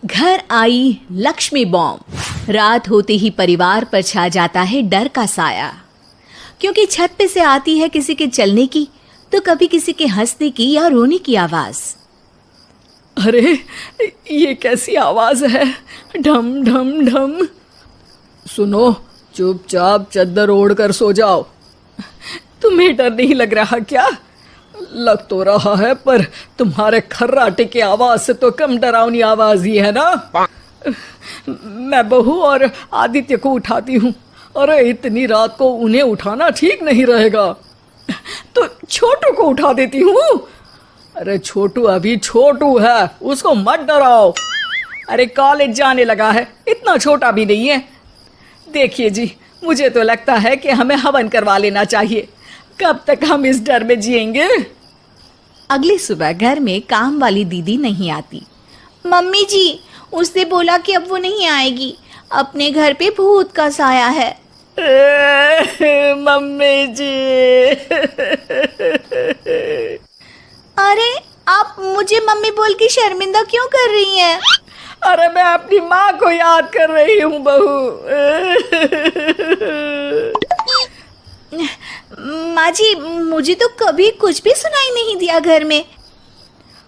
घर आई लक्ष्मी बॉम्ब। रात होते ही परिवार पर छा जाता है डर का साया, क्योंकि छत पे से आती है किसी के चलने की तो कभी किसी के हंसने की या रोने की आवाज। अरे ये कैसी आवाज है? ढम ढम ढम। सुनो, चुपचाप चद्दर ओढ़ कर सो जाओ। तुम्हें डर नहीं लग रहा क्या? लग तो रहा है, पर तुम्हारे खर्राटे की आवाज से तो कम डरावनी आवाज ही है ना। मैं बहू और आदित्य को उठाती हूँ। अरे इतनी रात को उन्हें उठाना ठीक नहीं रहेगा, तो छोटू को उठा देती हूँ। अरे छोटू अभी छोटू है, उसको मत डराओ। अरे कॉलेज जाने लगा है, इतना छोटा भी नहीं है। देखिए जी, मुझे तो लगता है कि हमें हवन करवा लेना चाहिए। कब तक हम इस डर में जिएंगे? अगली सुबह घर में काम वाली दीदी नहीं आती। मम्मी जी, उसने बोला कि अब वो नहीं आएगी, अपने घर पे भूत का साया है। मम्मी जी। अरे आप मुझे मम्मी बोल के शर्मिंदा क्यों कर रही हैं? अरे मैं अपनी माँ को याद कर रही हूँ बहू। माँ जी, मुझे तो कभी कुछ भी सुनाई नहीं दिया घर में।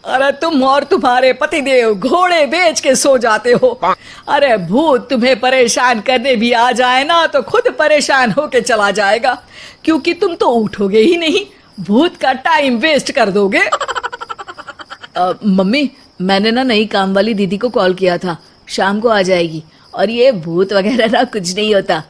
अरे तुम और तुम्हारे पतिदेव घोड़े बेच के सो जाते हो। अरे भूत तुम्हें परेशान करने भी आ जाए ना तो खुद परेशान होके चला जाएगा, क्योंकि तुम तो उठोगे ही नहीं, भूत का टाइम वेस्ट कर दोगे। मम्मी, मैंने ना नई काम वाली दीदी को कॉल किया था, शाम को आ जाएगी, और ये भूत वगैरह ना कुछ नहीं होता।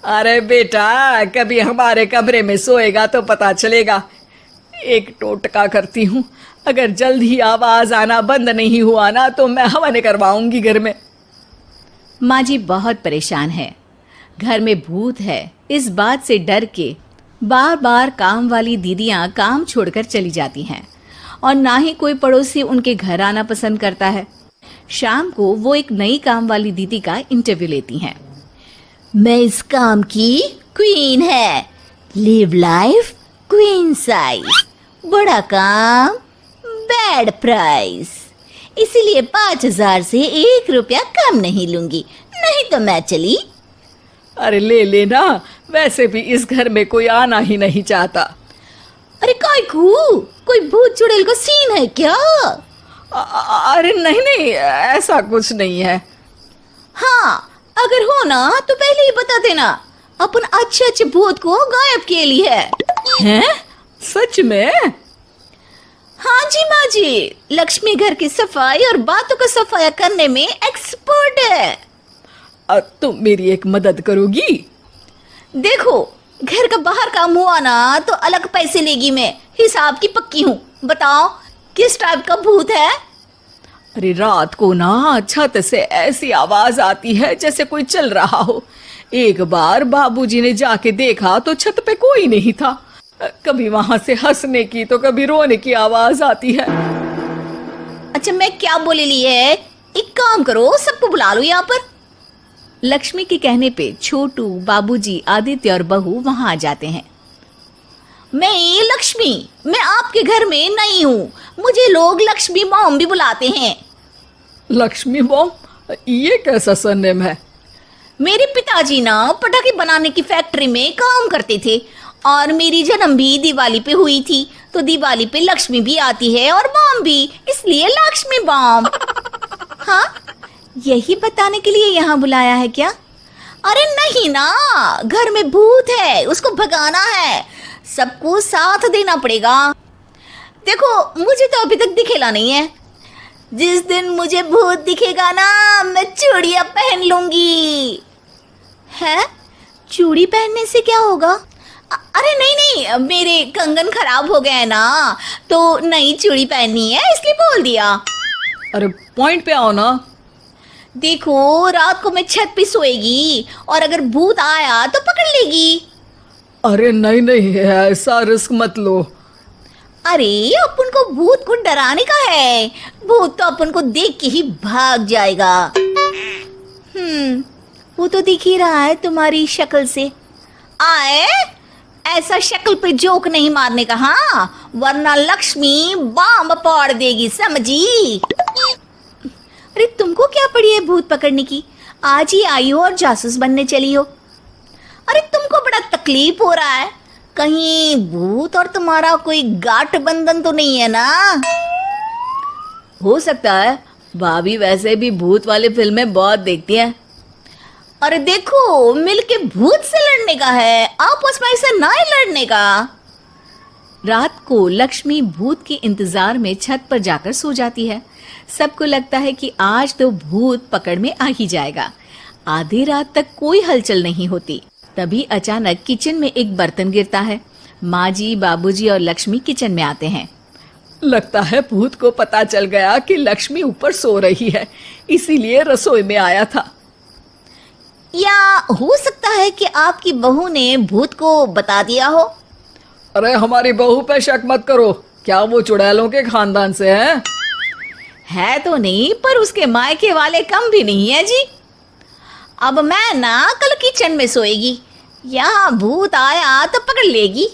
अरे बेटा, कभी हमारे कमरे में सोएगा तो पता चलेगा। एक टोटका करती हूँ, अगर जल्द ही आवाज आना बंद नहीं हुआ ना तो मैं हवन करवाऊंगी घर में। माँ जी बहुत परेशान है, घर में भूत है इस बात से डर के बार बार काम वाली दीदियाँ काम छोड़कर चली जाती हैं, और ना ही कोई पड़ोसी उनके घर आना पसंद करता है। शाम को वो एक नई काम वाली दीदी का इंटरव्यू लेती हैं। मैं इस काम की क्वीन है, लिव लाइफ क्वीन साइज, बड़ा काम बैड प्राइस, इसीलिए 5,000 से 1 रुपया कम नहीं लूंगी, नहीं तो मैं चली। अरे ले लेना, वैसे भी इस घर में कोई आना ही नहीं चाहता। अरे कोई भूत चुड़ैल का सीन है क्या? अरे नहीं नहीं, ऐसा कुछ नहीं है। हाँ, अगर हो ना तो पहले ही बता देना, अपन अच्छे अच्छे भूत को गायब किए लिए है। हैं? सच में? हाँ जी माँ जी, लक्ष्मी घर की सफाई और बातों का सफाया करने में एक्सपर्ट है। तुम मेरी एक मदद करोगी? देखो, घर का बाहर काम हुआ ना तो अलग पैसे लेगी, मैं हिसाब की पक्की हूँ। बताओ किस टाइप का भूत है? अरे रात को ना छत से ऐसी आवाज आती है जैसे कोई चल रहा हो। एक बार बाबूजी ने जाके देखा तो छत पे कोई नहीं था। कभी वहां से हंसने की तो कभी रोने की आवाज आती है। अच्छा, मैं क्या बोले ली है, एक काम करो, सबको बुला लो यहाँ पर। लक्ष्मी के कहने पे छोटू, बाबूजी, आदित्य और बहू वहां आ जाते हैं। मैं लक्ष्मी, मैं आपके घर में नई हूँ, मुझे लोग लक्ष्मी मॉम भी बुलाते हैं। लक्ष्मी मॉम? ये कैसा सरनेम है? मेरे पिताजी ना पटाखे बनाने की फैक्ट्री में काम करते थे, और मेरी जन्म भी दिवाली पे हुई थी, तो दिवाली पे लक्ष्मी भी आती है और बॉम्ब भी, इसलिए लक्ष्मी बॉम्ब। हाँ, यही बताने के लिए यहाँ बुलाया है क्या? अरे नहीं ना, घर में भूत है, उसको भगाना है, सबको साथ देना पड़ेगा। देखो, मुझे तो अभी तक दिखेला नहीं है, जिस दिन मुझे भूत दिखेगा ना मैं चूड़ियां पहन लूंगी। है? चूड़ी पहनने से क्या होगा? अरे नहीं नहीं, मेरे कंगन खराब हो गए हैं ना, तो नई चूड़ी पहननी है इसलिए बोल दिया। अरे पॉइंट पे आओ ना। देखो, रात को मैं छत पे सोएगी और अगर भूत आया तो पकड़ लेगी। अरे नहीं नहीं, ऐसा रिस्क मत लो। अरे अपन को भूत को डराने का है, भूत तो अपन को देख के ही भाग जाएगा। वो तो दिख ही रहा है तुम्हारी शक्ल से। आए, ऐसा शक्ल पे जोक नहीं मारने का, हाँ, वरना लक्ष्मी बॉम्ब फोड़ देगी, समझी? अरे तुमको क्या पड़ी है भूत पकड़ने की? आज ही आई हो और जासूस बनने चली हो। अरे तुमको बड़ा तकलीफ हो रहा है, कहीं भूत और तुम्हारा कोई गांठ बंधन तो नहीं है ना? हो सकता है, भाभी वैसे भी भूत वाली फिल्में बहुत देखती हैं। अरे देखो, मिलके भूत से लड़ने का है, आपस में ऐसे ना ही लड़ने का। रात को लक्ष्मी भूत के इंतजार में छत पर जाकर सो जाती है। सबको लगता है कि आज तो भूत पकड़ में आ ही जाएगा। आधी रात तक कोई हलचल नहीं होती। तभी अचानक किचन में एक बर्तन गिरता है। माँ जी, बाबूजी और लक्ष्मी किचन में आते हैं। लगता है भूत को पता चल गया कि लक्ष्मी ऊपर सो रही है, इसीलिए रसोई में आया था। या हो सकता है कि आपकी बहू ने भूत को बता दिया हो। अरे हमारी बहू पे शक मत करो, क्या वो चुड़ैलों के खानदान से है? है तो नहीं, पर उसके मायके वाले कम भी नहीं है जी। अब मैं ना कल किचन में सोएगी, यहाँ भूत आया तो पकड़ लेगी।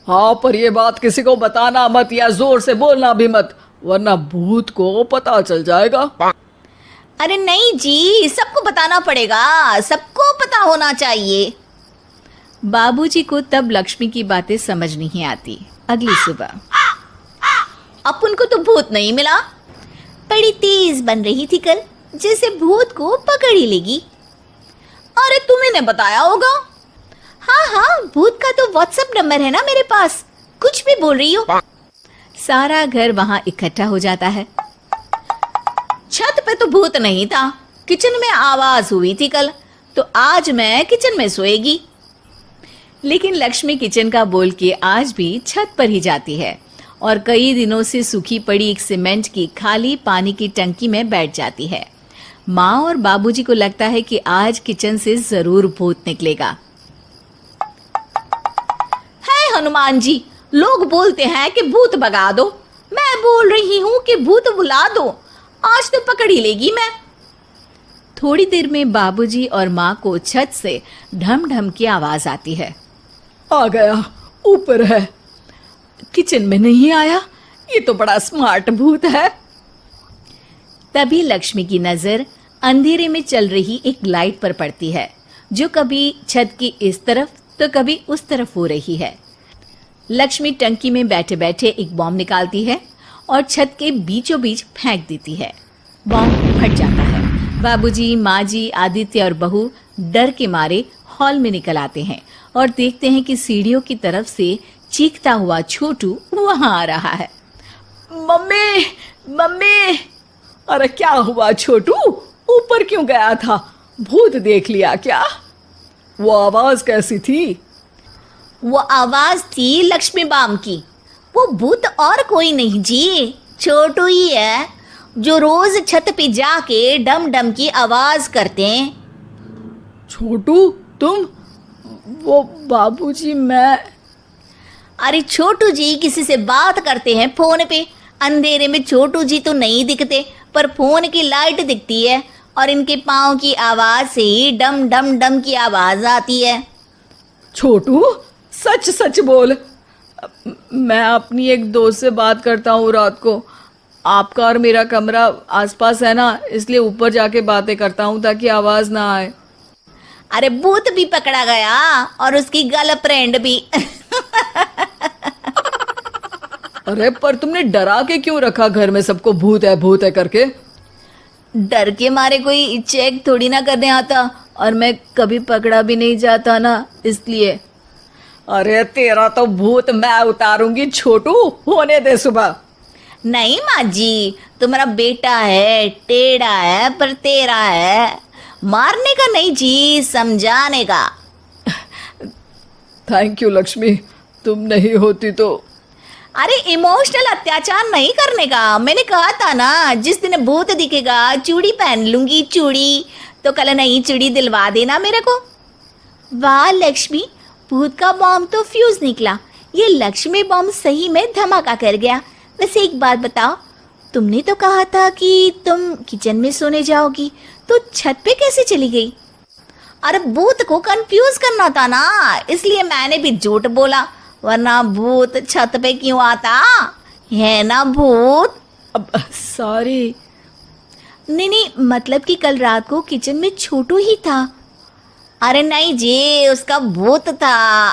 हाँ, पर ये बात किसी को बताना मत या जोर से बोलना भी मत, वरना भूत को पता चल जाएगा। अरे नहीं जी, सबको बताना पड़ेगा, सबको पता होना चाहिए। बाबूजी को तब लक्ष्मी की बातें समझ नहीं आती। अगली सुबह अपन को तो भूत नहीं मिला, बड़ी तेज बन रही थी कल, जैसे भूत को पकड़ ही लेगी। अरे तुम्हें ने बताया होगा। हाँ हाँ, भूत का तो व्हाट्सएप नंबर है ना मेरे पास, कुछ भी बोल रही हो। सारा घर वहां इकट्ठा हो जाता है। छत पे तो भूत नहीं था, किचन में आवाज हुई थी कल, तो आज मैं किचन में सोएगी। लेकिन लक्ष्मी किचन का बोल के आज भी छत पर ही जाती है और कई दिनों से सूखी पड़ी एक सीमेंट की खाली पानी की टंकी में बैठ जाती है। माँ और बाबूजी को लगता है कि आज किचन से जरूर भूत निकलेगा। है हनुमान जी, लोग बोलते हैं कि भूत भगा दो, मैं बोल रही हूँ कि भूत बुला दो, आज तो पकड़ ही लेगी मैं। थोड़ी देर में बाबूजी और माँ को छत से ढम ढम की आवाज आती है। आ गया, ऊपर है, किचन में नहीं आया, ये तो बड़ा स्मार्ट भूत है। तभी लक्ष्मी की नजर अंधेरे में चल रही एक लाइट पर पड़ती है, जो कभी छत की इस तरफ तो कभी उस तरफ हो रही है। लक्ष्मी टंकी में बैठे बैठे एक बॉम्ब निकालती है और छत के बीचों बीच फेंक देती है। बॉम्ब फट जाता है। बाबूजी, माँ जी, आदित्य और बहू डर के मारे हॉल में निकल आते हैं और देखते हैं कि सीढ़ियों की तरफ से चीखता हुआ छोटू वहां आ रहा है। Mummy, mummy! अरे क्या हुआ छोटू, ऊपर क्यों गया था? भूत देख लिया क्या? वो आवाज कैसी थी? वो आवाज थी लक्ष्मी बाम की। वो भूत और कोई नहीं जी, छोटू ही है, जो रोज छत पे जाके डम डम की आवाज करते हैं। छोटू तुम? वो बाबूजी मैं। अरे छोटू जी किसी से बात करते हैं फोन पे, अंधेरे में छोटू जी तो नहीं दिखते, पर फोन की लाइट दिखती है और इनके पाँव की आवाज से ही डम डम डम की आवाज आती है। छोटू सच सच बोल। मैं अपनी एक दोस्त से बात करता हूँ रात को, आपका और मेरा कमरा आसपास है ना, इसलिए ऊपर जाके बातें करता हूँ ताकि आवाज ना आए। अरे भूत भी पकड़ा गया और उसकी गर्लफ्रेंड भी। अरे पर तुमने डरा के क्यों रखा घर में सबको भूत है करके? डर के मारे कोई चेक थोड़ी ना करने आता, और मैं कभी पकड़ा भी नहीं जाता ना, इसलिए। अरे तेरा तो भूत मैं उतारूंगी छोटू, होने दे सुबह। नहीं माँ जी, तुम्हारा बेटा है, टेढ़ा है पर तेरा है, मारने का नहीं जी, समझाने का। थैंक यू लक्ष्मी, तुम नहीं होती तो। अरे इमोशनल अत्याचार नहीं करने का, मैंने कहा था ना, जिस दिन भूत दिखेगा चूड़ी पहन लूंगी, चूड़ी तो कल नई चूड़ी दिलवा देना मेरे को। वाह लक्ष्मी, भूत का बॉम्ब तो फ्यूज निकला, ये लक्ष्मी बॉम्ब सही में धमाका कर गया। वैसे एक बात बताओ, तुमने तो कहा था कि तुम किचन में सोने जाओगी, तो छत पे कैसे चली गई? अरे भूत को कंफ्यूज करना था ना, इसलिए मैंने भी झूठ बोला, वरना भूत छत पे क्यों आता है ना भूत। अब सॉरी। नहीं नहीं, मतलब कि कल रात को किचन में छोटू ही था। अरे नहीं जी, उसका भूत था।